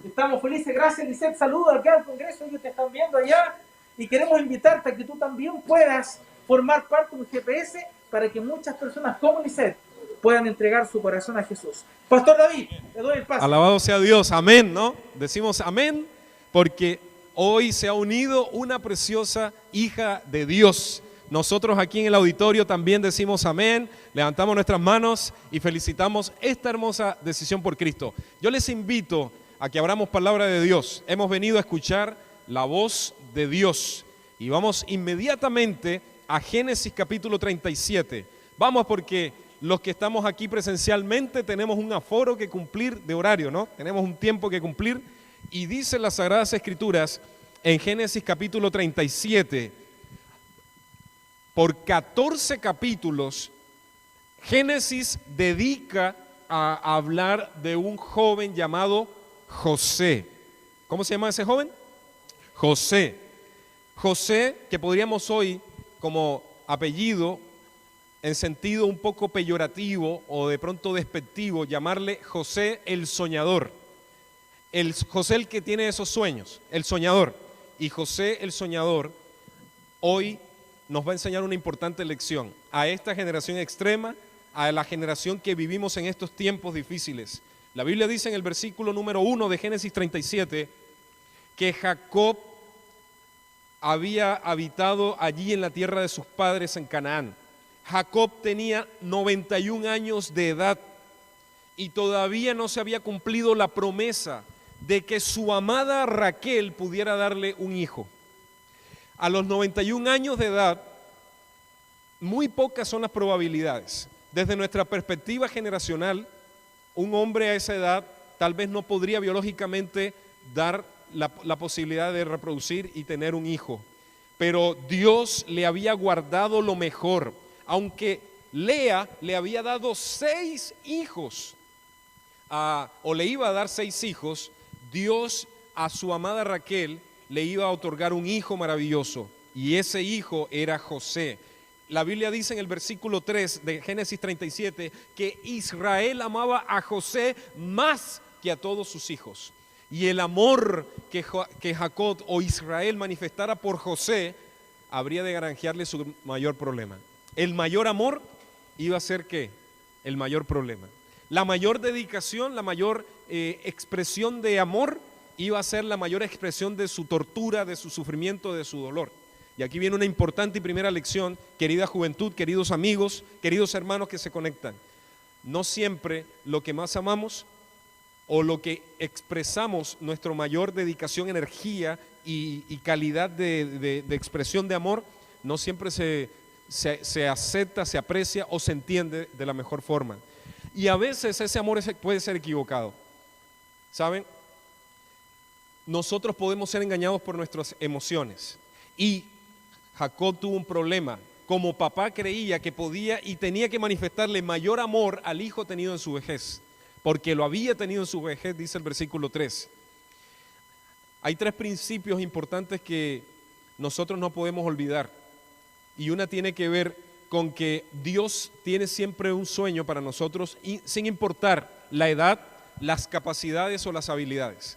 Estamos felices, gracias Lisette, saludos acá al Congreso, ellos te están viendo allá y queremos invitarte a que tú también puedas formar parte de un GPS para que muchas personas como Lisette puedan entregar su corazón a Jesús. Pastor David, le doy el paso. Alabado sea Dios, amén, ¿no? Decimos amén porque hoy se ha unido una preciosa hija de Dios. Nosotros aquí en el auditorio también decimos amén, levantamos nuestras manos y felicitamos esta hermosa decisión por Cristo. Yo les invito a que abramos palabra de Dios. Hemos venido a escuchar la voz de Dios y vamos inmediatamente a Génesis capítulo 37. Vamos porque los que estamos aquí presencialmente tenemos un aforo que cumplir de horario, ¿no? Tenemos un tiempo que cumplir y dice las Sagradas Escrituras en Génesis capítulo 37, por 14 capítulos, Génesis dedica a hablar de un joven llamado José. ¿Cómo se llama ese joven? José. José, que podríamos hoy como apellido, en sentido un poco peyorativo o de pronto despectivo, llamarle José el soñador. José el que tiene esos sueños, el soñador. Y José el soñador hoy nos va a enseñar una importante lección a esta generación extrema, a la generación que vivimos en estos tiempos difíciles. La Biblia dice en el versículo número 1 de Génesis 37 que Jacob había habitado allí en la tierra de sus padres en Canaán. Jacob tenía 91 años de edad y todavía no se había cumplido la promesa de que su amada Raquel pudiera darle un hijo. A los 91 años de edad, muy pocas son las probabilidades. Desde nuestra perspectiva generacional, un hombre a esa edad tal vez no podría biológicamente dar la posibilidad de reproducir y tener un hijo. Pero Dios le había guardado lo mejor. Aunque Lea le había dado 6 hijos, o le iba a dar 6 hijos, Dios a su amada Raquel le iba a otorgar un hijo maravilloso, y ese hijo era José. La Biblia dice en el versículo 3 de Génesis 37 que Israel amaba a José más que a todos sus hijos. Y el amor que Jacob o Israel manifestara por José habría de granjearle su mayor problema. El mayor amor iba a ser ¿qué? El mayor problema. La mayor dedicación, la mayor expresión de amor iba a ser la mayor expresión de su tortura, de su sufrimiento, de su dolor. Y aquí viene una importante y primera lección, querida juventud, queridos amigos, queridos hermanos que se conectan. No siempre lo que más amamos o lo que expresamos nuestra mayor dedicación, energía y calidad de expresión de amor, no siempre se acepta, se aprecia o se entiende de la mejor forma. Y a veces ese amor puede ser equivocado. ¿Saben? Nosotros podemos ser engañados por nuestras emociones. Y Jacob tuvo un problema. Como papá creía que podía y tenía que manifestarle mayor amor al hijo tenido en su vejez, porque lo había tenido en su vejez, dice el versículo 3. Hay 3 principios importantes que nosotros no podemos olvidar. Y una tiene que ver con que Dios tiene siempre un sueño para nosotros, y sin importar la edad, las capacidades o las habilidades.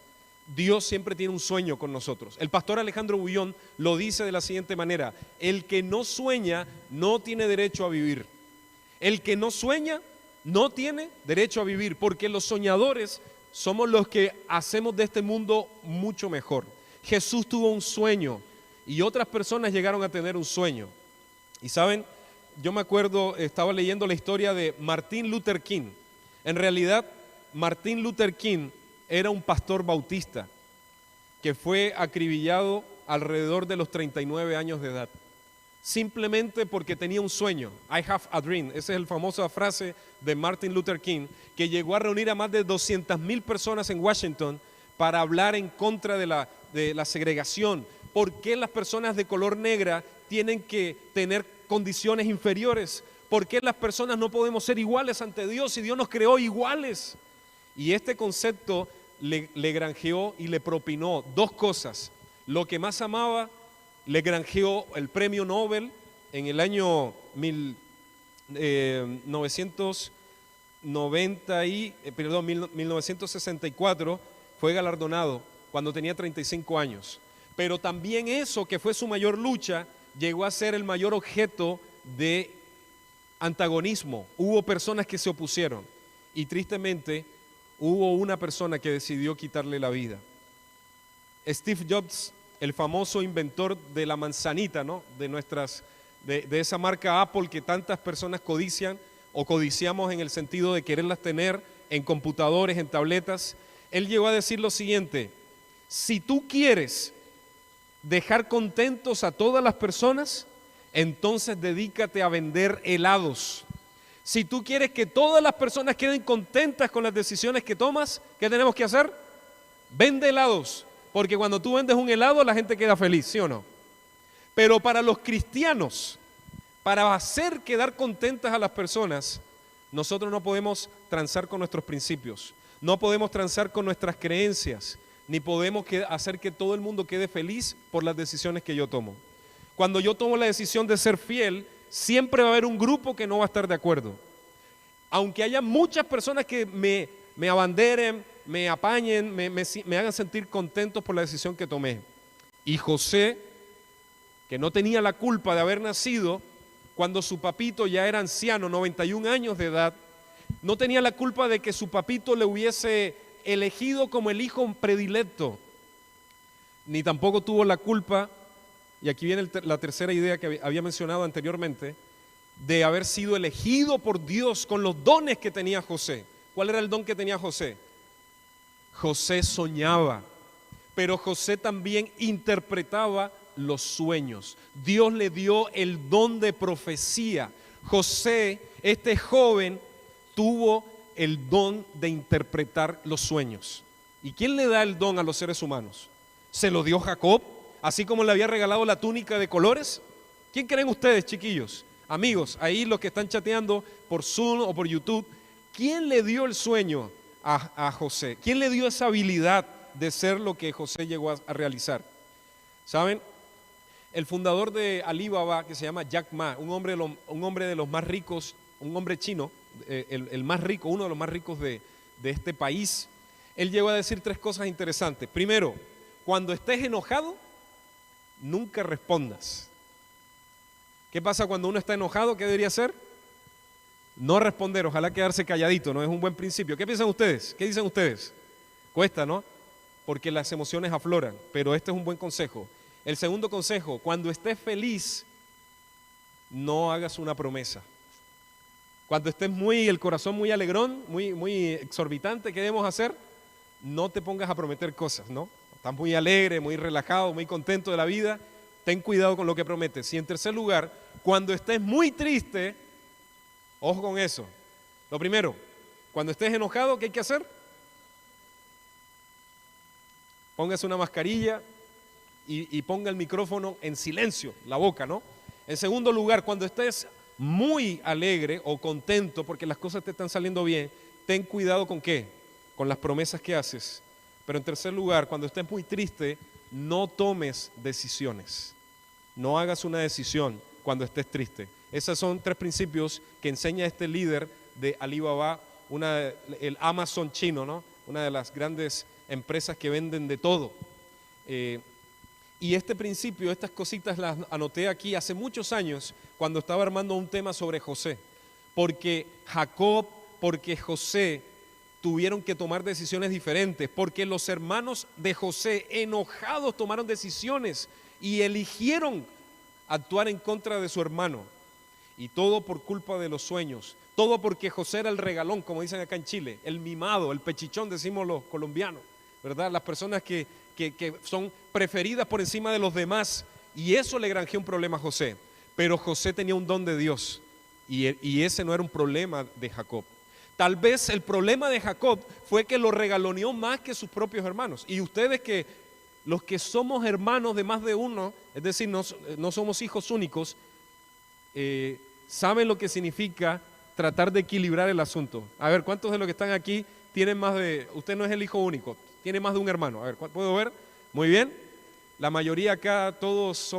Dios siempre tiene un sueño con nosotros. El pastor Alejandro Bullón lo dice de la siguiente manera: el que no sueña no tiene derecho a vivir. El que no sueña no tiene derecho a vivir, porque los soñadores somos los que hacemos de este mundo mucho mejor. Jesús tuvo un sueño y otras personas llegaron a tener un sueño. Y saben, yo me acuerdo, estaba leyendo la historia de Martin Luther King. En realidad, Martin Luther King era un pastor bautista que fue acribillado alrededor de los 39 años de edad, simplemente porque tenía un sueño. I have a dream. Esa es la famosa frase de Martin Luther King, que llegó a reunir a más de 200,000 personas en Washington para hablar en contra de la segregación. ¿Por qué las personas de color negra tienen que tener condiciones inferiores? ¿Por qué las personas no podemos ser iguales ante Dios si Dios nos creó iguales? Y este concepto le granjeó y le propinó 2 cosas. Lo que más amaba, le granjeó el premio Nobel en el año 1964, fue galardonado cuando tenía 35 años. Pero también eso, que fue su mayor lucha, llegó a ser el mayor objeto de antagonismo. Hubo personas que se opusieron y tristemente hubo una persona que decidió quitarle la vida. Steve Jobs, el famoso inventor de la manzanita, ¿no? de esa marca Apple que tantas personas codician o codiciamos en el sentido de quererlas tener en computadores, en tabletas. Él llegó a decir lo siguiente: si tú quieres dejar contentos a todas las personas, entonces dedícate a vender helados. Si tú quieres que todas las personas queden contentas con las decisiones que tomas, ¿qué tenemos que hacer? Vende helados, porque cuando tú vendes un helado la gente queda feliz, ¿sí o no? Pero para los cristianos, para hacer quedar contentas a las personas, nosotros no podemos transar con nuestros principios, no podemos transar con nuestras creencias, ni podemos hacer que todo el mundo quede feliz por las decisiones que yo tomo. Cuando yo tomo la decisión de ser fiel, siempre va a haber un grupo que no va a estar de acuerdo. Aunque haya muchas personas que me abanderen, me apañen, me hagan sentir contentos por la decisión que tomé. Y José, que no tenía la culpa de haber nacido cuando su papito ya era anciano, 91 años de edad, no tenía la culpa de que su papito le hubiese elegido como el hijo predilecto, ni tampoco tuvo la culpa, y aquí viene la tercera idea que había mencionado anteriormente, de haber sido elegido por Dios con los dones que tenía José. ¿Cuál era el don que tenía José? José soñaba, pero José también interpretaba los sueños. Dios le dio el don de profecía. José, este joven, tuvo el don de interpretar los sueños. ¿Y quién le da el don a los seres humanos? ¿Se lo dio Jacob, así como le había regalado la túnica de colores? ¿Quién creen ustedes, chiquillos? Amigos, ahí los que están chateando por Zoom o por YouTube, ¿quién le dio el sueño a José? ¿Quién le dio esa habilidad de ser lo que José llegó a realizar? ¿Saben? El fundador de Alibaba, que se llama Jack Ma, un hombre de los más ricos, un hombre chino, el más rico, uno de los más ricos de este país, él llegó a decir tres cosas interesantes. Primero, cuando estés enojado, nunca respondas. ¿Qué pasa cuando uno está enojado? ¿Qué debería hacer? No responder, ojalá quedarse calladito, no es un buen principio. ¿Qué piensan ustedes? ¿Qué dicen ustedes? Cuesta, ¿no? Porque las emociones afloran, pero este es un buen consejo. El segundo consejo, cuando estés feliz, no hagas una promesa. Cuando estés el corazón muy alegrón, muy exorbitante, ¿qué debemos hacer? No te pongas a prometer cosas, ¿no? Estás muy alegre, muy relajado, muy contento de la vida, ten cuidado con lo que prometes. Y en tercer lugar, cuando estés muy triste, ojo con eso. Lo primero, cuando estés enojado, ¿qué hay que hacer? Póngase una mascarilla y ponga el micrófono en silencio, la boca, ¿no? En segundo lugar, cuando estés muy alegre o contento porque las cosas te están saliendo bien, ten cuidado con ¿qué? Con las promesas que haces. Pero en tercer lugar, cuando estés muy triste, no tomes decisiones. No hagas una decisión cuando estés triste. Esos son tres principios que enseña este líder de Alibaba, el Amazon chino, ¿no? Una de las grandes empresas que venden de todo. Y este principio, estas cositas las anoté aquí hace muchos años cuando estaba armando un tema sobre José. Porque Jacob, porque José tuvieron que tomar decisiones diferentes, porque los hermanos de José enojados tomaron decisiones y eligieron actuar en contra de su hermano. Y todo por culpa de los sueños, todo porque José era el regalón, como dicen acá en Chile, el mimado, el pechichón, decimos los colombianos, ¿verdad? Las personas que son preferidas por encima de los demás, y eso le granjeó un problema a José. Pero José tenía un don de Dios, y ese no era un problema de Jacob. Tal vez el problema de Jacob fue que lo regaloneó más que sus propios hermanos. Y ustedes que los que somos hermanos de más de uno, es decir, no somos hijos únicos, saben lo que significa tratar de equilibrar el asunto. A ver, ¿cuántos de los que están aquí tienen más de, usted no es el hijo único, tiene más de un hermano? A ver, ¿puedo ver? Muy bien. La mayoría acá, todos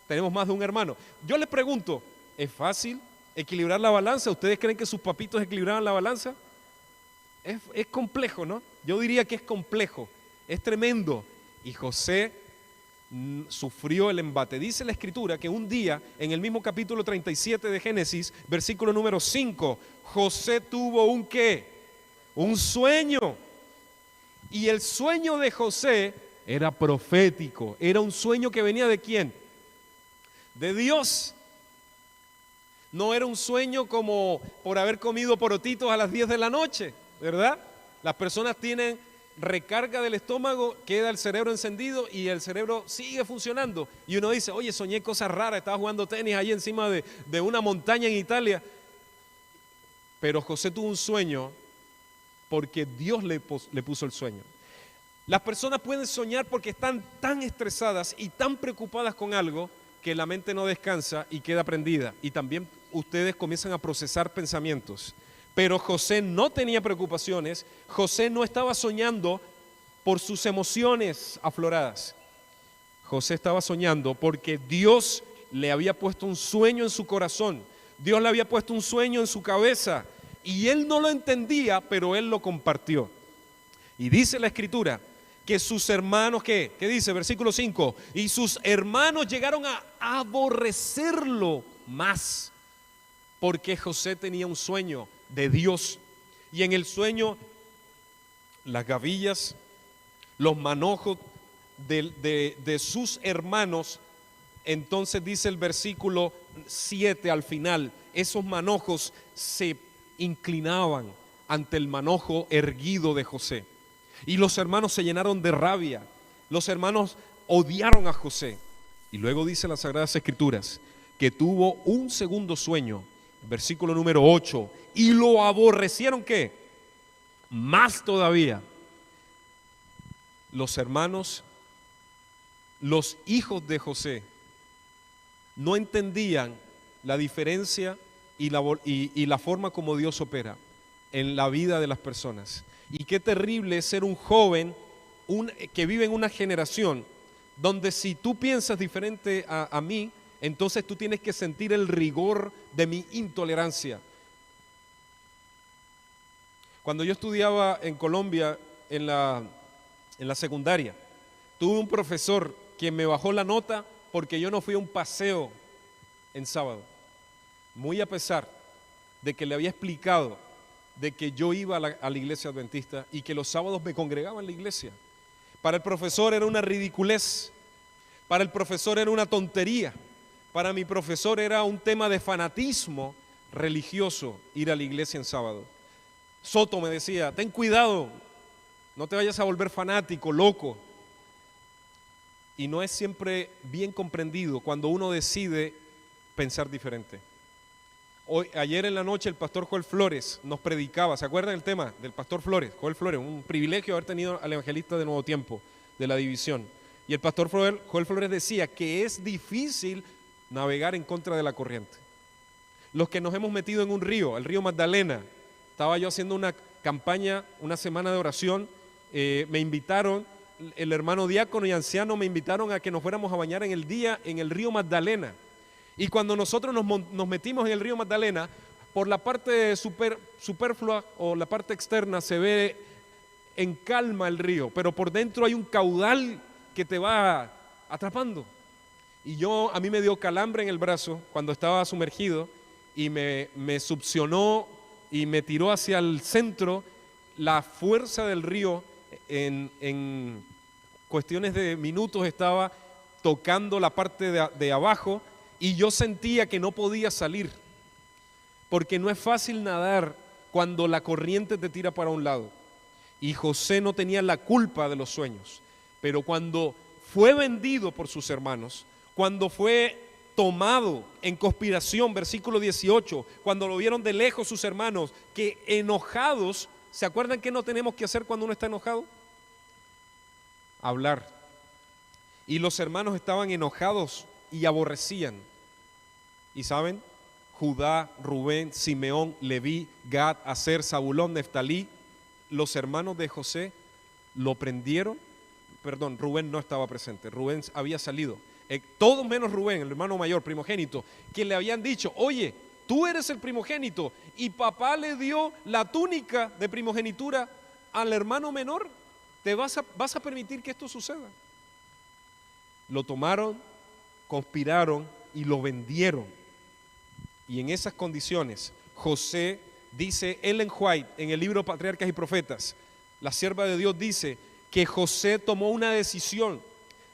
tenemos más de un hermano. Yo les pregunto, ¿es fácil equilibrar la balanza? ¿Ustedes creen que sus papitos equilibraban la balanza? Es complejo, ¿no? Yo diría que es complejo. Es tremendo. Y José sufrió el embate. Dice la Escritura que un día, en el mismo capítulo 37 de Génesis, versículo número 5, José tuvo un ¿qué? Un sueño. Y el sueño de José era profético. Era un sueño que venía ¿de quién? De Dios. No era un sueño como por haber comido porotitos a las 10 de la noche, ¿verdad? Las personas tienen recarga del estómago, queda el cerebro encendido y el cerebro sigue funcionando. Y uno dice, oye, soñé cosas raras, estaba jugando tenis ahí encima de una montaña en Italia. Pero José tuvo un sueño porque Dios le puso el sueño. Las personas pueden soñar porque están tan estresadas y tan preocupadas con algo que la mente no descansa y queda prendida. Y también ustedes comienzan a procesar pensamientos. Pero José no tenía preocupaciones. José no estaba soñando por sus emociones afloradas. José estaba soñando porque Dios le había puesto un sueño en su corazón. Dios le había puesto un sueño en su cabeza. Y él no lo entendía, pero él lo compartió. Y dice la Escritura que sus hermanos, ¿qué dice? Versículo 5, y sus hermanos llegaron a aborrecerlo más, porque José tenía un sueño de Dios, y en el sueño las gavillas, los manojos de sus hermanos, entonces dice el versículo 7 al final, esos manojos se inclinaban ante el manojo erguido de José. Y los hermanos se llenaron de rabia. Los hermanos odiaron a José. Y luego dice las Sagradas Escrituras que tuvo un segundo sueño, versículo número 8, y lo aborrecieron ¿qué? Más todavía. Los hermanos, los hijos de José, no entendían la diferencia y la forma como Dios opera en la vida de las personas. Y qué terrible es ser un joven que vive en una generación donde si tú piensas diferente a mí, entonces tú tienes que sentir el rigor de mi intolerancia. Cuando yo estudiaba en Colombia en la secundaria, tuve un profesor que me bajó la nota porque yo no fui a un paseo en sábado, muy a pesar de que le había explicado de que yo iba a la iglesia adventista y que los sábados me congregaba en la iglesia. Para el profesor era una ridiculez, para el profesor era una tontería, para mi profesor era un tema de fanatismo religioso ir a la iglesia en sábado. Soto me decía, ten cuidado, no te vayas a volver fanático, loco. Y no es siempre bien comprendido cuando uno decide pensar diferente. Ayer en la noche el pastor Joel Flores nos predicaba, ¿se acuerdan el tema del pastor Flores? Joel Flores, un privilegio haber tenido al evangelista de Nuevo Tiempo, de la división. Y el pastor Joel Flores decía que es difícil navegar en contra de la corriente. Los que nos hemos metido en un río, el río Magdalena, estaba yo haciendo una campaña, una semana de oración, me invitaron, el hermano diácono y anciano me invitaron a que nos fuéramos a bañar en el día en el río Magdalena. Y cuando nosotros nos metimos en el río Magdalena, por la parte superflua o la parte externa se ve en calma el río, pero por dentro hay un caudal que te va atrapando. Y a mí me dio calambre en el brazo cuando estaba sumergido y me succionó y me tiró hacia el centro. La fuerza del río en cuestiones de minutos estaba tocando la parte de abajo. Y yo sentía que no podía salir, porque no es fácil nadar cuando la corriente te tira para un lado. Y José no tenía la culpa de los sueños, pero cuando fue vendido por sus hermanos, cuando fue tomado en conspiración, versículo 18, cuando lo vieron de lejos sus hermanos, que enojados, ¿se acuerdan qué no tenemos que hacer cuando uno está enojado? Hablar. Y los hermanos estaban enojados y aborrecían. Y saben, Judá, Rubén, Simeón, Leví, Gad, Aser, Zabulón, Neftalí, los hermanos de José lo prendieron. Perdón, Rubén no estaba presente, Rubén había salido. Todos menos Rubén, el hermano mayor, primogénito, que le habían dicho, oye, tú eres el primogénito, y papá le dio la túnica de primogenitura al hermano menor. ¿Vas a permitir que esto suceda? Lo tomaron, conspiraron y lo vendieron. Y en esas condiciones, José, dice Ellen White en el libro Patriarcas y Profetas, la sierva de Dios dice que José tomó una decisión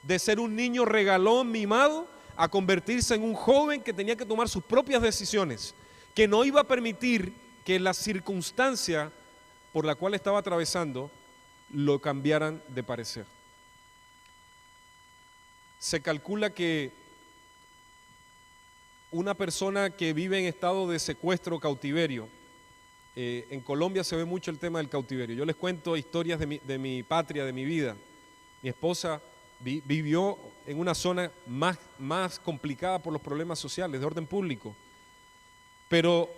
de ser un niño regalón, mimado, a convertirse en un joven que tenía que tomar sus propias decisiones, que no iba a permitir que la circunstancia por la cual estaba atravesando lo cambiaran de parecer. Se calcula que una persona que vive en estado de secuestro o cautiverio, en Colombia se ve mucho el tema del cautiverio. Yo les cuento historias de mi patria, de mi vida. Mi esposa vivió en una zona más complicada por los problemas sociales, de orden público. Pero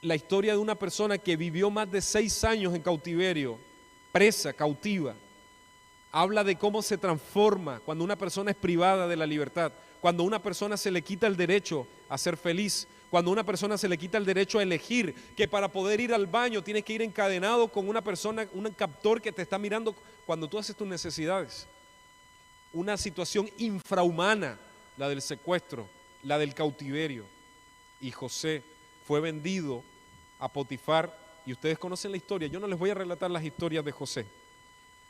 la historia de una persona que vivió más de 6 años en cautiverio, presa, cautiva, habla de cómo se transforma cuando una persona es privada de la libertad, cuando a una persona se le quita el derecho a ser feliz, cuando a una persona se le quita el derecho a elegir, que para poder ir al baño tienes que ir encadenado con una persona, un captor que te está mirando cuando tú haces tus necesidades. Una situación infrahumana, la del secuestro, la del cautiverio. Y José fue vendido a Potifar, y ustedes conocen la historia. Yo no les voy a relatar las historias de José,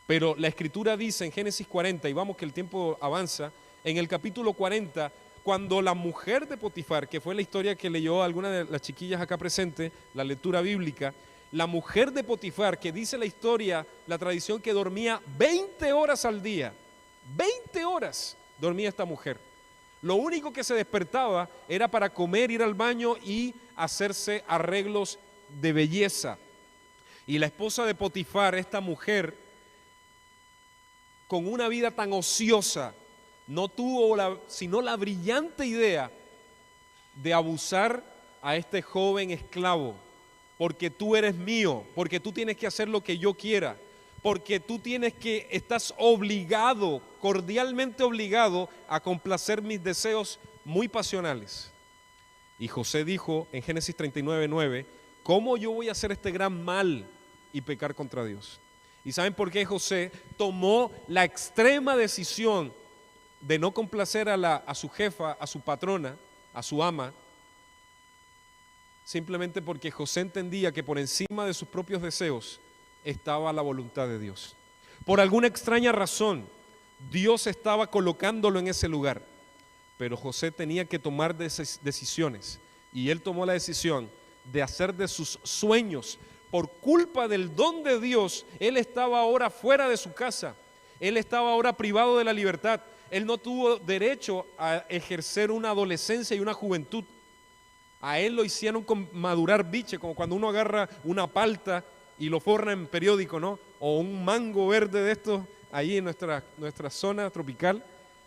pero la escritura dice en Génesis 40, y vamos que el tiempo avanza, en el capítulo 40, cuando la mujer de Potifar, que fue la historia que leyó alguna de las chiquillas acá presentes, la lectura bíblica, la mujer de Potifar, que dice la historia, la tradición, que dormía 20 horas al día, 20 horas dormía esta mujer. Lo único que se despertaba era para comer, ir al baño y hacerse arreglos de belleza. Y la esposa de Potifar, esta mujer, con una vida tan ociosa, no tuvo sino la brillante idea de abusar a este joven esclavo, porque tú eres mío, porque tú tienes que hacer lo que yo quiera, porque tú estás obligado, cordialmente obligado a complacer mis deseos muy pasionales. Y José dijo en Génesis 39:9, ¿cómo yo voy a hacer este gran mal y pecar contra Dios? ¿Y saben por qué José tomó la extrema decisión de no complacer a su jefa, a su patrona, a su ama? Simplemente porque José entendía que por encima de sus propios deseos estaba la voluntad de Dios. Por alguna extraña razón, Dios estaba colocándolo en ese lugar, pero José tenía que tomar decisiones, y él tomó la decisión de hacer de sus sueños, por culpa del don de Dios, él estaba ahora fuera de su casa, él estaba ahora privado de la libertad, él no tuvo derecho a ejercer una adolescencia y una juventud. A él lo hicieron madurar biche, como cuando uno agarra una palta y lo forra en periódico, ¿no? O un mango verde de estos, ahí en nuestra zona tropical,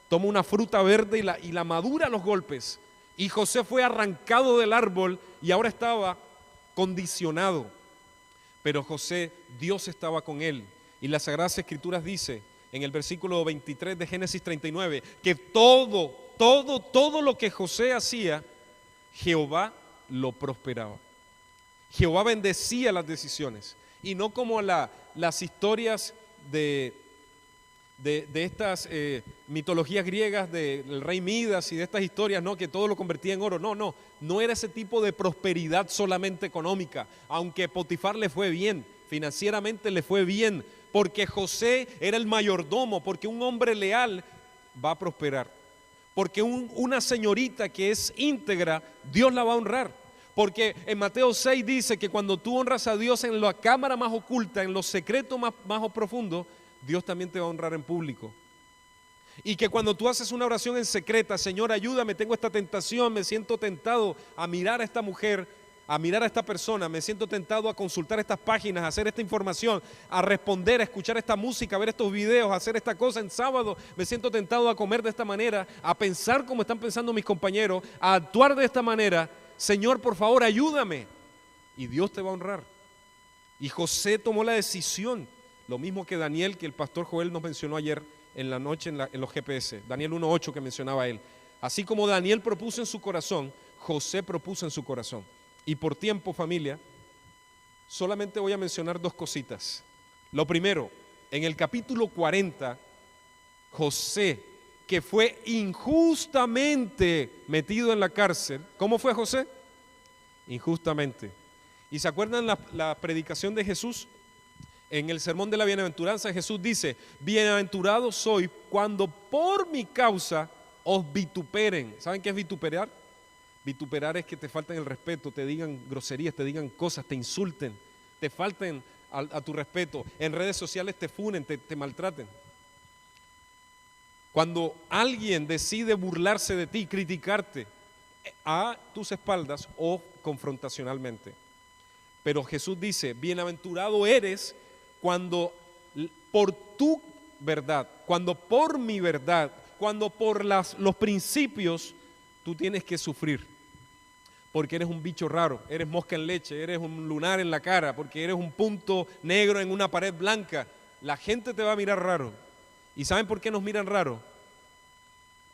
toma una fruta verde y la madura a los golpes. Y José fue arrancado del árbol y ahora estaba condicionado. Pero José, Dios estaba con él. Y las Sagradas Escrituras dice en el versículo 23 de Génesis 39, que todo lo que José hacía, Jehová lo prosperaba. Jehová bendecía las decisiones, y no como las historias de estas mitologías griegas del rey Midas y de estas historias, ¿no? Que todo lo convertía en oro. No era ese tipo de prosperidad solamente económica, aunque Potifar le fue bien, financieramente le fue bien, porque José era el mayordomo, porque un hombre leal va a prosperar, porque una señorita que es íntegra, Dios la va a honrar. Porque en Mateo 6 dice que cuando tú honras a Dios en la cámara más oculta, en los secretos más profundos, Dios también te va a honrar en público. Y que cuando tú haces una oración en secreta, Señor, ayúdame, tengo esta tentación, me siento tentado a mirar a esta mujer, a mirar a esta persona, me siento tentado a consultar estas páginas, a hacer esta información, a responder, a escuchar esta música, a ver estos videos, a hacer esta cosa en sábado, me siento tentado a comer de esta manera, a pensar como están pensando mis compañeros, a actuar de esta manera. Señor, por favor, ayúdame. Y Dios te va a honrar. Y José tomó la decisión, lo mismo que Daniel, que el pastor Joel nos mencionó ayer en la noche en los GPS, Daniel 1:8 que mencionaba él. Así como Daniel propuso en su corazón, José propuso en su corazón. Y por tiempo, familia, solamente voy a mencionar 2 cositas. Lo primero, en el capítulo 40, José, que fue injustamente metido en la cárcel. ¿Cómo fue José? Injustamente. ¿Y se acuerdan la predicación de Jesús? En el sermón de la bienaventuranza, Jesús dice: bienaventurado soy cuando por mi causa os vituperen. ¿Saben qué es vituperar? Vituperar es que te falten el respeto, te digan groserías, te digan cosas, te insulten, te falten a tu respeto. En redes sociales te funen, te maltraten. Cuando alguien decide burlarse de ti, criticarte a tus espaldas o confrontacionalmente. Pero Jesús dice: bienaventurado eres cuando por tu verdad, cuando por mi verdad, cuando por los principios tú tienes que sufrir. Porque eres un bicho raro, eres mosca en leche, eres un lunar en la cara, porque eres un punto negro en una pared blanca. La gente te va a mirar raro. ¿Y saben por qué nos miran raro?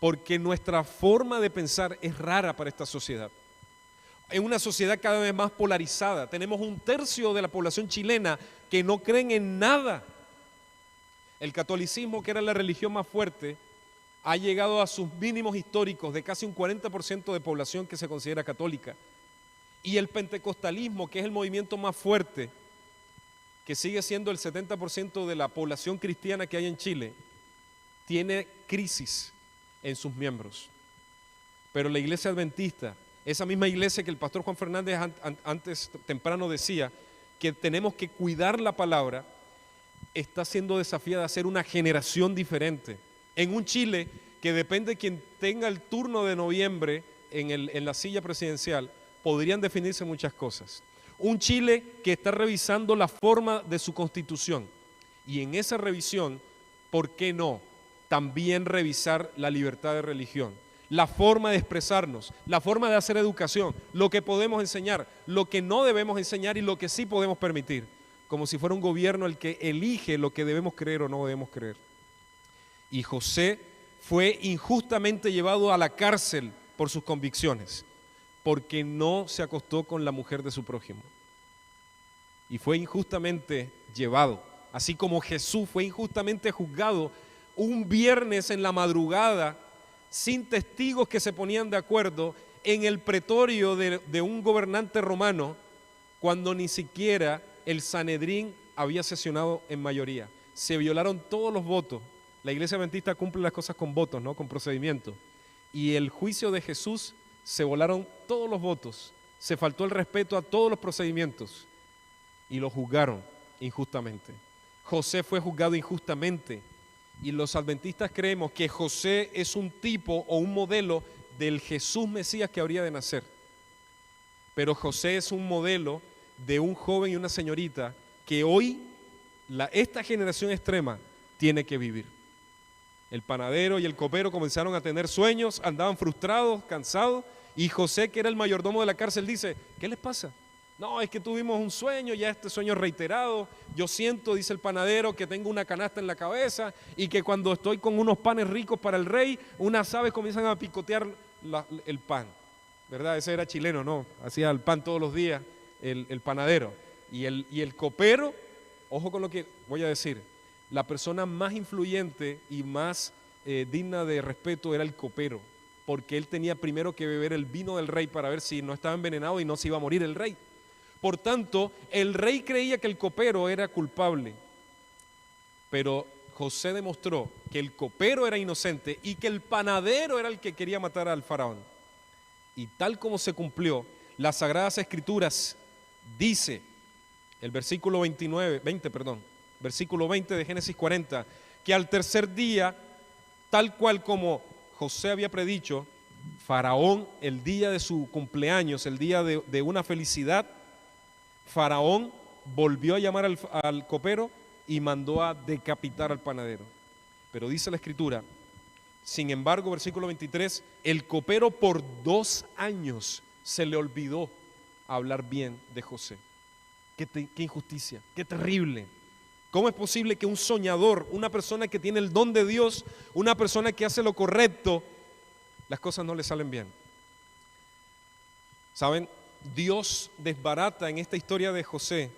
Porque nuestra forma de pensar es rara para esta sociedad. En una sociedad cada vez más polarizada, tenemos 1/3 de la población chilena que no creen en nada. El catolicismo, que era la religión más fuerte, ha llegado a sus mínimos históricos de casi un 40% de población que se considera católica. Y el pentecostalismo, que es el movimiento más fuerte, que sigue siendo el 70% de la población cristiana que hay en Chile, tiene crisis en sus miembros. Pero la iglesia adventista, esa misma iglesia que el pastor Juan Fernández antes temprano decía que tenemos que cuidar la palabra, está siendo desafiada a ser una generación diferente. En un Chile que depende de quien tenga el turno de noviembre en la silla presidencial, podrían definirse muchas cosas. Un Chile que está revisando la forma de su constitución, y en esa revisión, ¿por qué no? También revisar la libertad de religión, la forma de expresarnos, la forma de hacer educación, lo que podemos enseñar, lo que no debemos enseñar y lo que sí podemos permitir, como si fuera un gobierno el que elige lo que debemos creer o no debemos creer. Y José fue injustamente llevado a la cárcel por sus convicciones, porque no se acostó con la mujer de su prójimo. Y fue injustamente llevado, así como Jesús fue injustamente juzgado un viernes en la madrugada, sin testigos que se ponían de acuerdo, en el pretorio de un gobernante romano, cuando ni siquiera el Sanedrín había sesionado en mayoría. Se violaron todos los votos. La iglesia adventista cumple las cosas con votos, ¿no? Con procedimientos. Y el juicio de Jesús se volaron todos los votos, se faltó el respeto a todos los procedimientos y lo juzgaron injustamente. José fue juzgado injustamente y los adventistas creemos que José es un tipo o un modelo del Jesús Mesías que habría de nacer. Pero José es un modelo de un joven y una señorita que hoy esta generación extrema tiene que vivir. El panadero y el copero comenzaron a tener sueños, andaban frustrados, cansados, y José, que era el mayordomo de la cárcel, dice: ¿qué les pasa? No, es que tuvimos un sueño, ya este sueño reiterado, yo siento, dice el panadero, que tengo una canasta en la cabeza y que cuando estoy con unos panes ricos para el rey, unas aves comienzan a picotear el pan, ¿verdad? Ese era chileno, ¿no? Hacía el pan todos los días el panadero. Y el copero, ojo con lo que voy a decir, la persona más influyente y más digna de respeto era el copero, porque él tenía primero que beber el vino del rey para ver si no estaba envenenado y no se iba a morir el rey. Por tanto, el rey creía que el copero era culpable, pero José demostró que el copero era inocente y que el panadero era el que quería matar al faraón. Y tal como se cumplió, las Sagradas Escrituras dice, el versículo 20 de Génesis 40, que al tercer día, tal cual como José había predicho, Faraón, el día de su cumpleaños, el día de una felicidad, Faraón volvió a llamar al copero y mandó a decapitar al panadero. Pero dice la Escritura, sin embargo, versículo 23, el copero por 2 años se le olvidó hablar bien de José. Qué injusticia, qué terrible. ¿Cómo es posible que un soñador, una persona que tiene el don de Dios, una persona que hace lo correcto, las cosas no le salen bien? ¿Saben? Dios desbarata en esta historia de José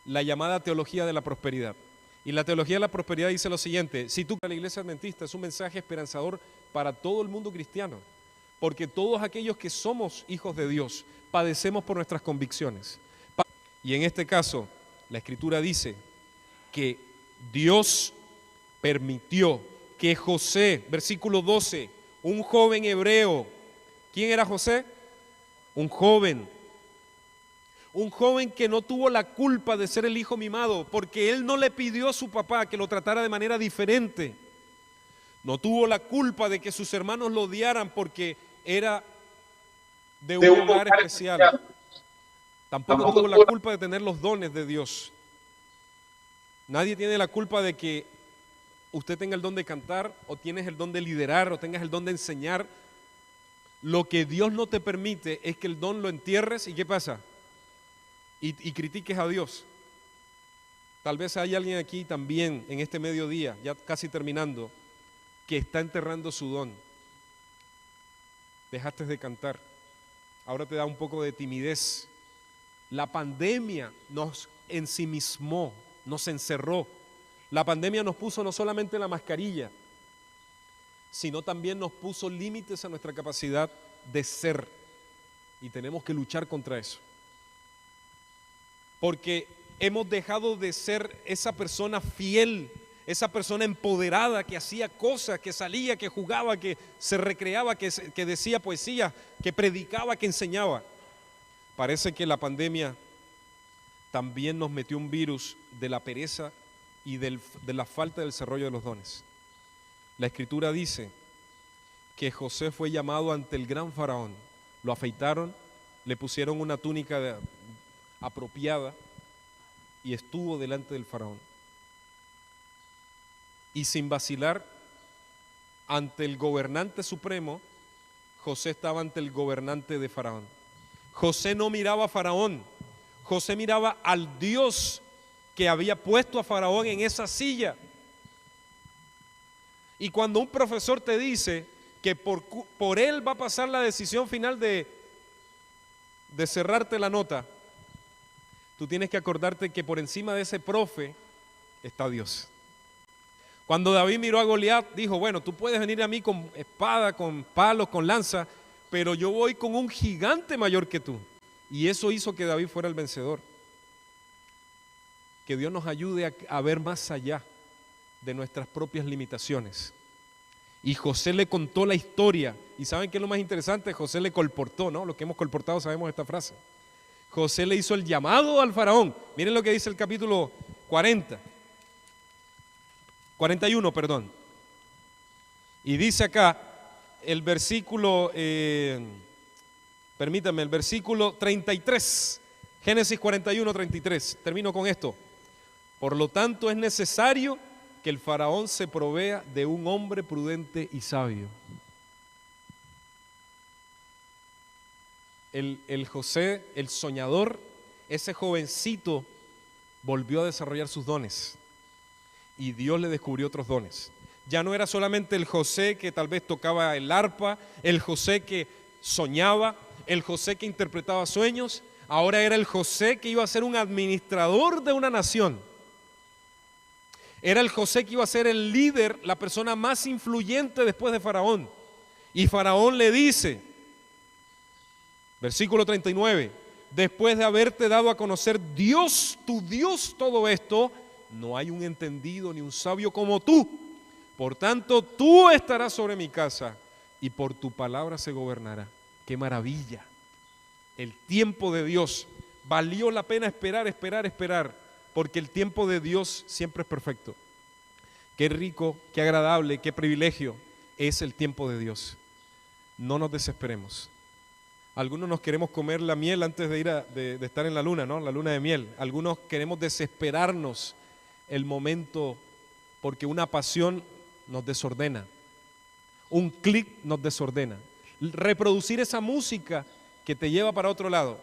la llamada teología de la prosperidad. Y la teología de la prosperidad dice lo siguiente: si tú, la iglesia adventista, es un mensaje esperanzador para todo el mundo cristiano, porque todos aquellos que somos hijos de Dios padecemos por nuestras convicciones. Y en este caso, la Escritura dice que Dios permitió que José, versículo 12, un joven hebreo, ¿quién era José? Un joven que no tuvo la culpa de ser el hijo mimado, porque él no le pidió a su papá que lo tratara de manera diferente. No tuvo la culpa de que sus hermanos lo odiaran porque era de un lugar especial. Tampoco tuvo la culpa de tener los dones de Dios. Nadie tiene la culpa de que usted tenga el don de cantar, o tienes el don de liderar, o tengas el don de enseñar. Lo que Dios no te permite es que el don lo entierres y ¿qué pasa? Y critiques a Dios. Tal vez hay alguien aquí también en este mediodía, ya casi terminando, que está enterrando su don. Dejaste de cantar, ahora te da un poco de timidez. La pandemia nos ensimismó, nos encerró. La pandemia nos puso no solamente la mascarilla, sino también nos puso límites a nuestra capacidad de ser. Y tenemos que luchar contra eso. Porque hemos dejado de ser esa persona fiel, esa persona empoderada que hacía cosas, que salía, que jugaba, que se recreaba, que decía poesía, que predicaba, que enseñaba. Parece que la pandemia también nos metió un virus de la pereza y de la falta de desarrollo de los dones. La Escritura dice que José fue llamado ante el gran faraón. Lo afeitaron, le pusieron una túnica apropiada y estuvo delante del faraón. Y sin vacilar, ante el gobernante supremo, José estaba ante el gobernante de Faraón. José no miraba a Faraón, José miraba al Dios que había puesto a Faraón en esa silla. Y cuando un profesor te dice que por él va a pasar la decisión final de cerrarte la nota, tú tienes que acordarte que por encima de ese profe está Dios. Cuando David miró a Goliat, dijo: bueno, tú puedes venir a mí con espada, con palos, con lanza, pero yo voy con un gigante mayor que tú. Y eso hizo que David fuera el vencedor. Que Dios nos ayude a ver más allá de nuestras propias limitaciones. Y José le contó la historia. ¿Y saben qué es lo más interesante? José le colportó, ¿no? Los que hemos colportado sabemos esta frase. José le hizo el llamado al faraón. Miren lo que dice el capítulo 41, perdón. Y dice acá el versículo, permítanme, el versículo 33, Génesis 41, 33. Termino con esto. Por lo tanto, es necesario que el faraón se provea de un hombre prudente y sabio. El José, el soñador, ese jovencito volvió a desarrollar sus dones y Dios le descubrió otros dones. Ya no era solamente el José que tal vez tocaba el arpa, el José que soñaba, el José que interpretaba sueños, ahora era el José que iba a ser un administrador de una nación. Era el José que iba a ser el líder, la persona más influyente después de Faraón. Y Faraón le dice, versículo 39, después de haberte dado a conocer Dios, tu Dios, todo esto, no hay un entendido ni un sabio como tú. Por tanto, tú estarás sobre mi casa y por tu palabra se gobernará. ¡Qué maravilla! El tiempo de Dios. Valió la pena esperar, porque el tiempo de Dios siempre es perfecto. Qué rico, qué agradable, qué privilegio es el tiempo de Dios. No nos desesperemos. Algunos nos queremos comer la miel antes de estar en la luna, ¿no? La luna de miel. Algunos queremos desesperarnos el momento porque una pasión nos desordena. Un clic nos desordena. Reproducir esa música que te lleva para otro lado.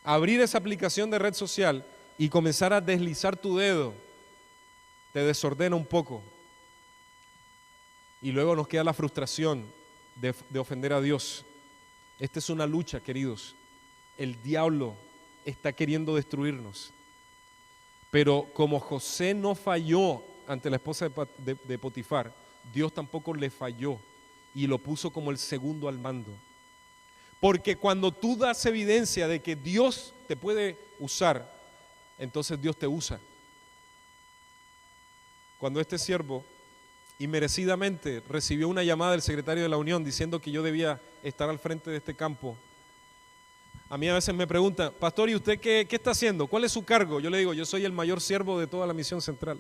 Abrir esa aplicación de red social y comenzar a deslizar tu dedo te desordena un poco. Y luego nos queda la frustración de ofender a Dios. Esta es una lucha, queridos. El diablo está queriendo destruirnos. Pero como José no falló ante la esposa de Potifar, Dios tampoco le falló y lo puso como el segundo al mando. Porque cuando tú das evidencia de que Dios te puede usar, entonces Dios te usa. Cuando este siervo inmerecidamente recibió una llamada del secretario de la Unión diciendo que yo debía estar al frente de este campo, a mí a veces me preguntan, pastor, ¿y usted qué está haciendo? ¿Cuál es su cargo? Yo le digo, yo soy el mayor siervo de toda la misión central.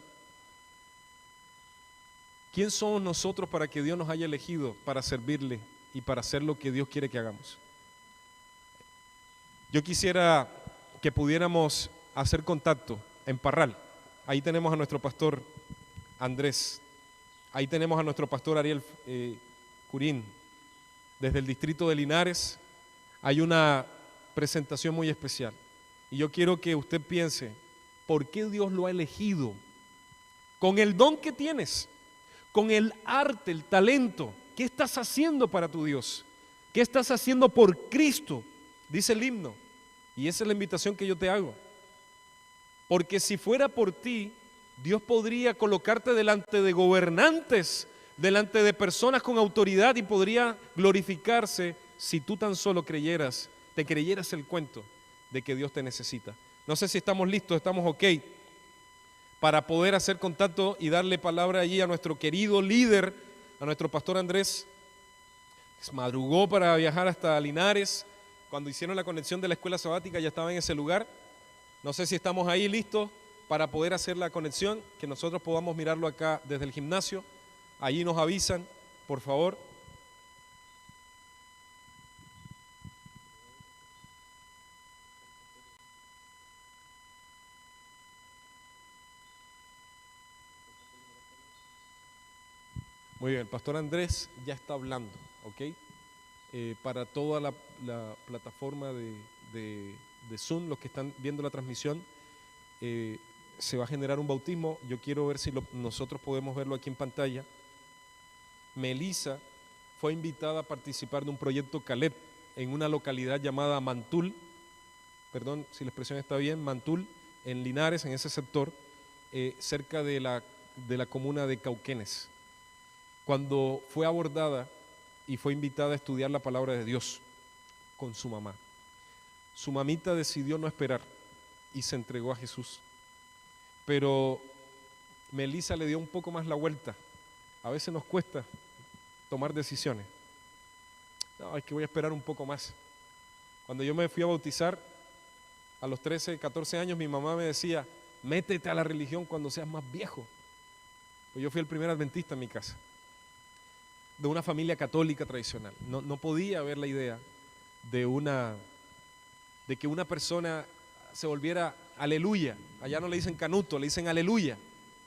¿Quién somos nosotros para que Dios nos haya elegido para servirle y para hacer lo que Dios quiere que hagamos? Yo quisiera que pudiéramos hacer contacto en Parral. Ahí tenemos a nuestro pastor Andrés. Ahí tenemos a nuestro pastor Ariel Curín. Desde el distrito de Linares hay una presentación muy especial. Y yo quiero que usted piense, ¿por qué Dios lo ha elegido? Con el don que tienes, con el arte, el talento, ¿qué estás haciendo para tu Dios? ¿Qué estás haciendo por Cristo? Dice el himno. Y esa es la invitación que yo te hago. Porque si fuera por ti, Dios podría colocarte delante de gobernantes, delante de personas con autoridad y podría glorificarse si tú tan solo te creyeras el cuento de que Dios te necesita. No sé si estamos listos, estamos ok para poder hacer contacto y darle palabra allí a nuestro querido líder, a nuestro pastor Andrés, que se madrugó para viajar hasta Linares. Cuando hicieron la conexión de la escuela sabática ya estaba en ese lugar. No sé si estamos ahí listos para poder hacer la conexión, que nosotros podamos mirarlo acá desde el gimnasio. Allí nos avisan, por favor. Muy bien, el pastor Andrés ya está hablando, ¿ok? Para toda la plataforma de Zoom, los que están viendo la transmisión, se va a generar un bautismo. Yo quiero ver si nosotros podemos verlo aquí en pantalla. Melissa fue invitada a participar de un proyecto Caleb en una localidad llamada Mantul, perdón si la expresión está bien, Mantul, en Linares, en ese sector, cerca de la comuna de Cauquenes. Cuando fue abordada y fue invitada a estudiar la palabra de Dios con su mamá, su mamita decidió no esperar y se entregó a Jesús. Pero Melissa le dio un poco más la vuelta. A veces nos cuesta tomar decisiones. No, es que voy a esperar un poco más. Cuando yo me fui a bautizar a los 13, 14 años, mi mamá me decía, métete a la religión cuando seas más viejo. Pues yo fui el primer adventista en mi casa, de una familia católica tradicional. No podía haber la idea de que una persona se volviera aleluya. Allá no le dicen canuto, le dicen aleluya,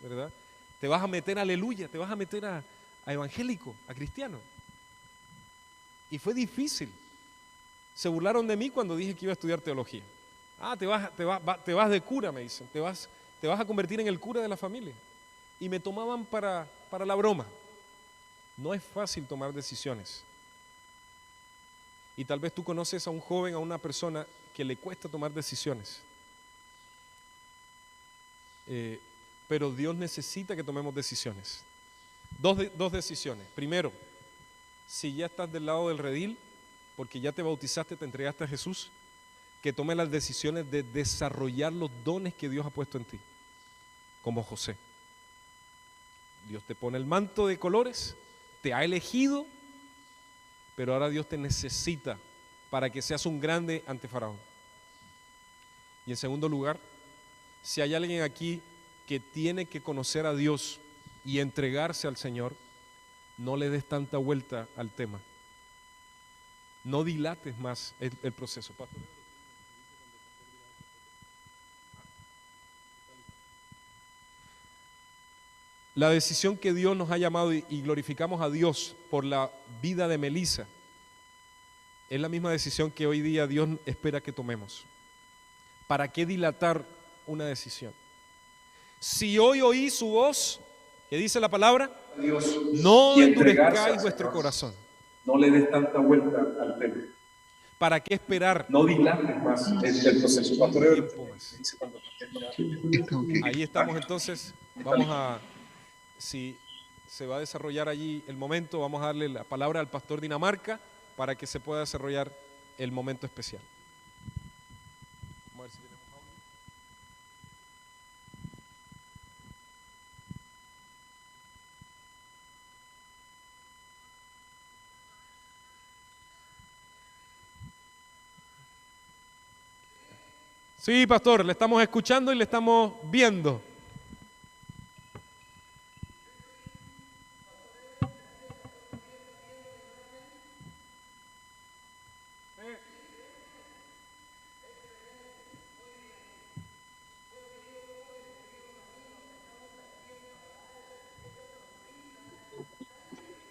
¿verdad? Te vas a meter a aleluya, te vas a meter a evangélico, a cristiano. Y fue difícil. Se burlaron de mí cuando dije que iba a estudiar teología. Ah, te vas de cura, me dicen, te vas a convertir en el cura de la familia. Y me tomaban para la broma. No es fácil tomar decisiones. Y tal vez tú conoces a un joven, a una persona que le cuesta tomar decisiones. Pero Dios necesita que tomemos decisiones. Dos decisiones. Primero, si ya estás del lado del redil, porque ya te bautizaste, te entregaste a Jesús, que tome las decisiones de desarrollar los dones que Dios ha puesto en ti, como José. Dios te pone el manto de colores, te ha elegido, pero ahora Dios te necesita para que seas un grande ante Faraón. Y en segundo lugar, si hay alguien aquí que tiene que conocer a Dios y entregarse al Señor, no le des tanta vuelta al tema. No dilates más el proceso, pastor. La decisión que Dios nos ha llamado y glorificamos a Dios por la vida de Melissa es la misma decisión que hoy día Dios espera que tomemos. ¿Para qué dilatar una decisión? Si hoy oí su voz, ¿qué dice la palabra? Dios, no endurezcáis vuestro corazón. No le des tanta vuelta al tema. ¿Para qué esperar? No dilates más el proceso. Pastor Ever, Tiempo más. dice cuando- Ahí estamos entonces. Vamos a, si se va a desarrollar allí el momento, vamos a darle la palabra al pastor Dinamarca para que se pueda desarrollar el momento especial. Vamos a ver si tenemos audio. Sí, pastor, le estamos escuchando y le estamos viendo.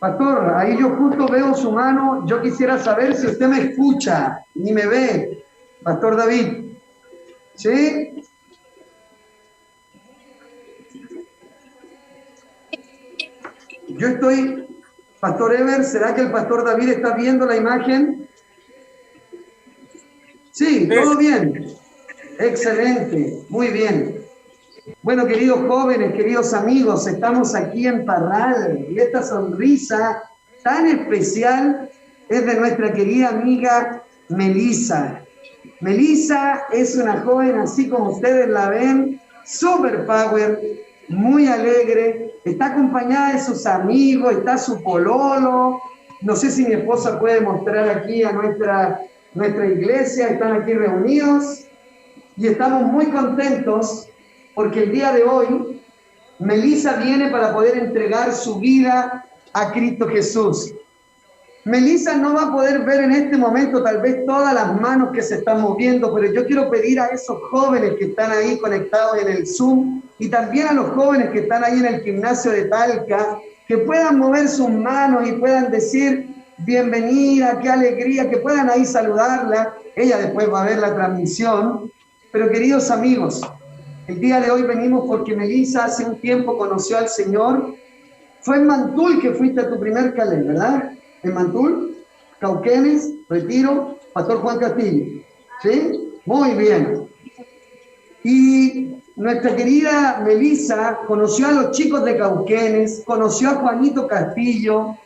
Pastor, ahí yo justo veo su mano. Yo quisiera saber si usted me escucha y me ve. Pastor David. ¿Sí? Yo estoy... Pastor Ever, ¿será que el pastor David está viendo la imagen? Sí, todo bien. Excelente, muy bien. Bueno, queridos jóvenes, queridos amigos, estamos aquí en Parral y esta sonrisa tan especial es de nuestra querida amiga Melissa. Melissa es una joven, así como ustedes la ven, super power, muy alegre, está acompañada de sus amigos, está su pololo. No sé si mi esposa puede mostrar aquí a nuestra iglesia, están aquí reunidos y estamos muy contentos porque el día de hoy Melissa viene para poder entregar su vida a Cristo Jesús. Melissa no va a poder ver en este momento tal vez todas las manos que se están moviendo, pero yo quiero pedir a esos jóvenes que están ahí conectados en el Zoom y también a los jóvenes que están ahí en el gimnasio de Talca, que puedan mover sus manos y puedan decir bienvenida, qué alegría, que puedan ahí saludarla. Ella después va a ver la transmisión. Pero queridos amigos, el día de hoy venimos porque Melissa hace un tiempo conoció al Señor. Fue en Mantul que fuiste a tu primer calé, ¿verdad? En Mantul, Cauquenes, Retiro, Pastor Juan Castillo. ¿Sí? Muy bien. Y nuestra querida Melissa conoció a los chicos de Cauquenes, conoció a Juanito Castillo,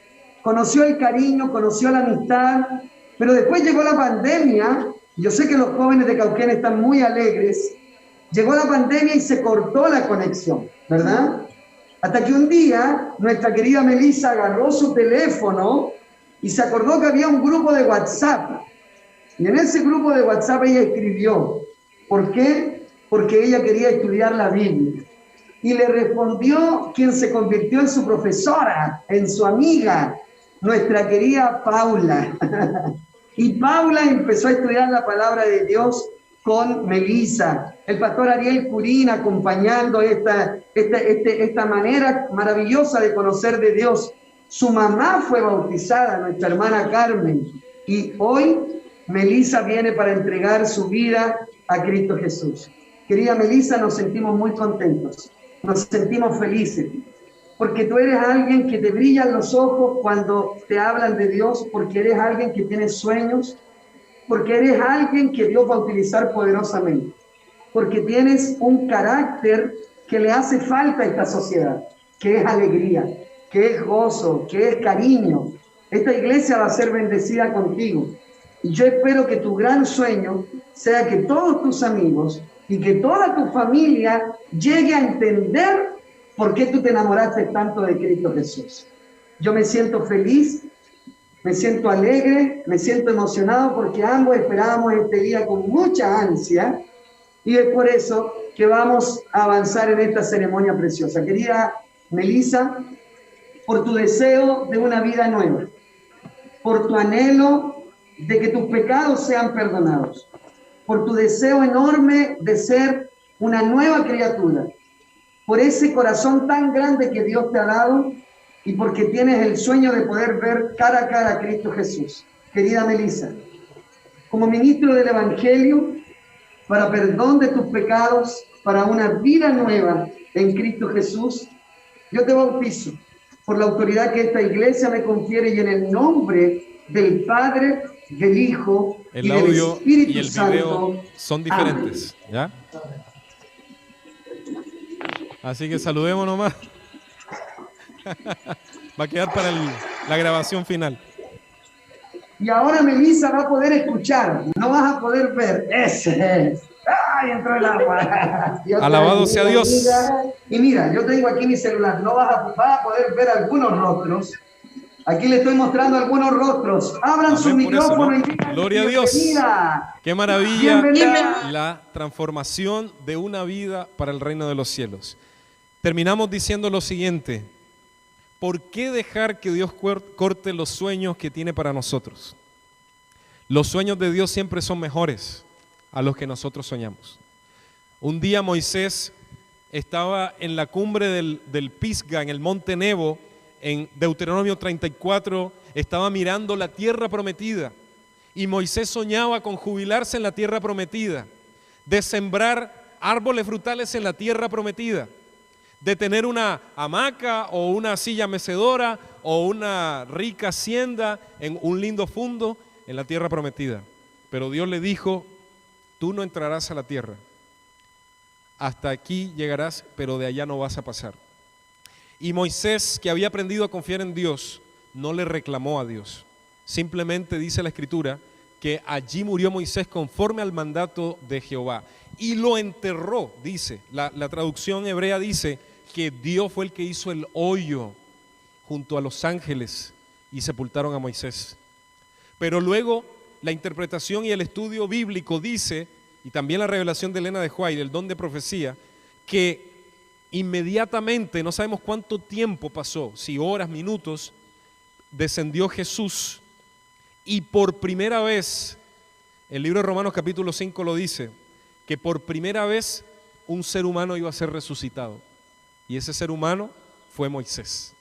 conoció el cariño, conoció la amistad, pero después llegó la pandemia. Yo sé que los jóvenes de Cauquenes están muy alegres. Llegó la pandemia y se cortó la conexión, ¿verdad? Hasta que un día nuestra querida Melissa agarró su teléfono y se acordó que había un grupo de WhatsApp. Y en ese grupo de WhatsApp ella escribió. ¿Por qué? Porque ella quería estudiar la Biblia. Y le respondió quien se convirtió en su profesora, en su amiga, nuestra querida Paula. Y Paula empezó a estudiar la palabra de Dios con Melissa, el pastor Ariel Curín acompañando esta manera maravillosa de conocer de Dios. Su mamá fue bautizada, nuestra hermana Carmen, y hoy Melissa viene para entregar su vida a Cristo Jesús. Querida Melissa, nos sentimos muy contentos, nos sentimos felices, porque tú eres alguien que te brillan los ojos cuando te hablan de Dios, porque eres alguien que tiene sueños, porque eres alguien que Dios va a utilizar poderosamente, porque tienes un carácter que le hace falta a esta sociedad, que es alegría, que es gozo, que es cariño. Esta iglesia va a ser bendecida contigo. Y yo espero que tu gran sueño sea que todos tus amigos y que toda tu familia llegue a entender por qué tú te enamoraste tanto de Cristo Jesús. Yo me siento feliz, me siento alegre, me siento emocionado porque ambos esperábamos este día con mucha ansia y es por eso que vamos a avanzar en esta ceremonia preciosa. Querida Melissa, por tu deseo de una vida nueva, por tu anhelo de que tus pecados sean perdonados, por tu deseo enorme de ser una nueva criatura, por ese corazón tan grande que Dios te ha dado y porque tienes el sueño de poder ver cara a cara a Cristo Jesús. Querida Melissa, como ministro del Evangelio, para perdón de tus pecados, para una vida nueva en Cristo Jesús, yo te bautizo por la autoridad que esta iglesia me confiere y en el nombre del Padre, del Hijo El y del audio Espíritu y el Santo. video son diferentes, ¿ya? Así que saludemos nomás. Va a quedar para la grabación final. Y ahora Melissa va a poder escuchar, no vas a poder ver. Ese es. ¡Ay, entró el agua! Alabado sea Dios. Y mira, yo tengo aquí mi celular, no vas a poder ver algunos rostros. Aquí le estoy mostrando algunos rostros. Abran su Amén por eso, micrófono ¿no? y digan Gloria a Dios. bienvenida. Qué maravilla Bienvenida. la transformación de una vida para el reino de los cielos. Terminamos diciendo lo siguiente: ¿por qué dejar que Dios corte los sueños que tiene para nosotros? Los sueños de Dios siempre son mejores a los que nosotros soñamos. Un día Moisés estaba en la cumbre del Pisga, en el monte Nebo, en Deuteronomio 34, estaba mirando la tierra prometida, y Moisés soñaba con jubilarse en la tierra prometida, de sembrar árboles frutales en la tierra prometida, de tener una hamaca o una silla mecedora o una rica hacienda en un lindo fundo en la tierra prometida. Pero Dios le dijo: tú no entrarás a la tierra, hasta aquí llegarás, pero de allá no vas a pasar. Y Moisés, que había aprendido a confiar en Dios, no le reclamó a Dios. Simplemente dice la Escritura que allí murió Moisés conforme al mandato de Jehová, y lo enterró, dice, la traducción hebrea dice que Dios fue el que hizo el hoyo junto a los ángeles y sepultaron a Moisés. Pero luego la interpretación y el estudio bíblico dice, y también la revelación de Elena de White, el don de profecía, que inmediatamente, no sabemos cuánto tiempo pasó, si horas, minutos, descendió Jesús, y por primera vez, el libro de Romanos capítulo 5 lo dice, que por primera vez un ser humano iba a ser resucitado, y ese ser humano fue Moisés.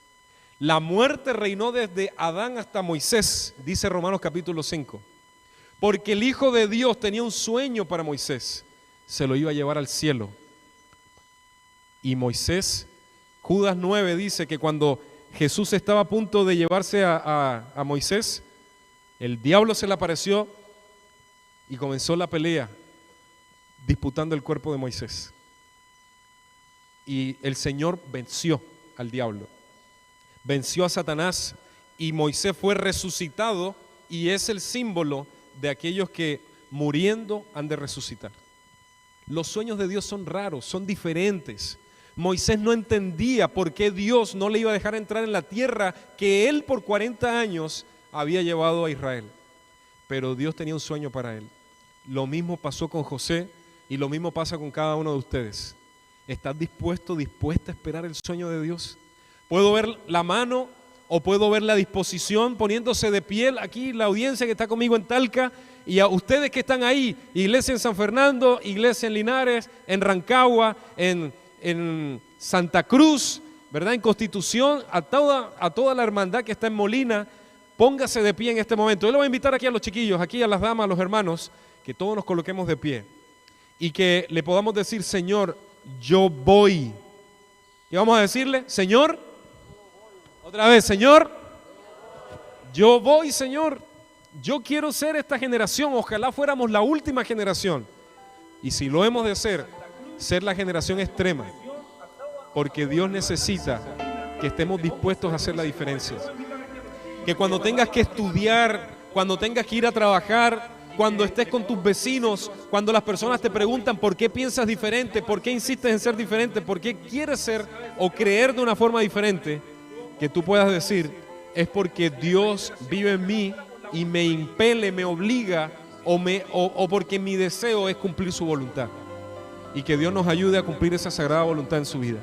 La muerte reinó desde Adán hasta Moisés, dice Romanos capítulo 5, porque el Hijo de Dios tenía un sueño para Moisés, se lo iba a llevar al cielo. Y Moisés, Judas 9 dice que cuando Jesús estaba a punto de llevarse a Moisés, el diablo se le apareció y comenzó la pelea disputando el cuerpo de Moisés. Y el Señor venció al diablo, venció a Satanás, y Moisés fue resucitado, y es el símbolo de aquellos que muriendo han de resucitar. Los sueños de Dios son raros, son diferentes. Moisés no entendía por qué Dios no le iba a dejar entrar en la tierra que él por 40 años había llevado a Israel. Pero Dios tenía un sueño para él. Lo mismo pasó con José y lo mismo pasa con cada uno de ustedes. ¿Estás dispuesta a esperar el sueño de Dios? Puedo ver la mano o puedo ver la disposición poniéndose de pie aquí, la audiencia que está conmigo en Talca, y a ustedes que están ahí, iglesia en San Fernando, iglesia en Linares, en Rancagua, en Santa Cruz, ¿verdad? En Constitución, a toda la hermandad que está en Molina, póngase de pie en este momento. Yo le voy a invitar aquí a los chiquillos, aquí a las damas, a los hermanos, que todos nos coloquemos de pie y que le podamos decir: Señor, yo voy. Y vamos a decirle: Señor, otra vez, Señor, yo voy, Señor. Yo quiero ser esta generación, ojalá fuéramos la última generación. Y si lo hemos de ser la generación extrema, porque Dios necesita que estemos dispuestos a hacer la diferencia. Que cuando tengas que estudiar, cuando tengas que ir a trabajar, cuando estés con tus vecinos, cuando las personas te preguntan por qué piensas diferente, por qué insistes en ser diferente, por qué quieres ser o creer de una forma diferente, que tú puedas decir: es porque Dios vive en mí y me impele, me obliga, o porque mi deseo es cumplir su voluntad. Y que Dios nos ayude a cumplir esa sagrada voluntad en su vida.